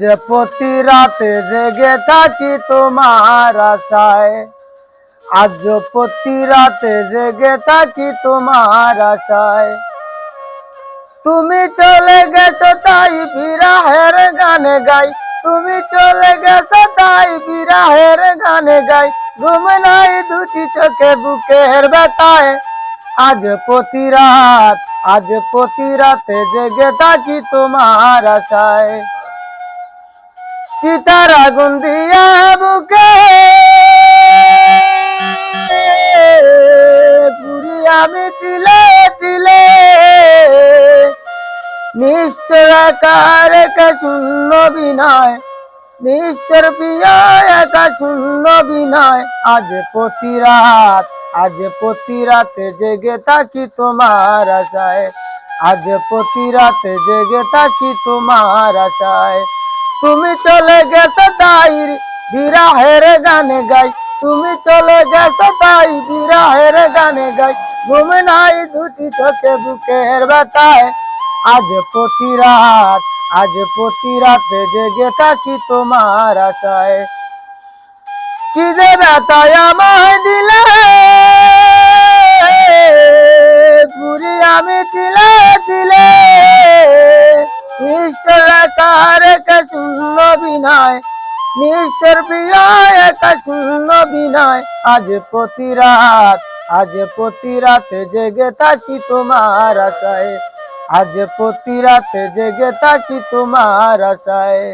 যে প্রতি রাতে জেগে থাকি তোমার আশায়, আজ প্রতি রাতে জেগে থাকি তোমার আশায়। তুমি চলে গেছো তাই বিরাহের গানে গাই, তুমি চলে গেছো তাই বিরাহের গানে গাই। ঘুম নাই দুটি চোখে বুকের ব্যথায়, আজ প্রতি রাত, আজ প্রতি রাতে জেগে থাকি তোমার আশায়। চিতার আগুন দিয়া বুকে পুরি আমি তিলে তিলে, নিশ্চর আকার একা শূন্য বিনয়, নিশ্চর প্রিয় একা শূন্য বিনয়। আজ প্রতি রাত, আজ প্রতি রাতে জেগে থাকি তোমার আশায়, আজ প্রতি রাতে জেগে থাকি তোমার আশায়। তুমি চলে গেছো তাই বিরাহের গানে গাই, তুমি চলে গেছো তাই বিরাহের গানে গাই। ঘুম নাই দুটি চোখে বুকের ব্যথায়, আজ প্রতি রাত, আজ প্রতি রাতে জেগে থাকি তোমার আশায়। কি যে ব্যথায় আমায় দিলে পুরি আমি তিলে তিলে, নিশ্চর আকার একা শূন্য বিনয়, নিশ্চর প্রিয় একা শূন্য বিনয়। আজ প্রতি রাত, আজ প্রতি রাতে জেগে থাকি তোমার আশায়, আজ প্রতি রাতে জেগে থাকি তোমার আশায়।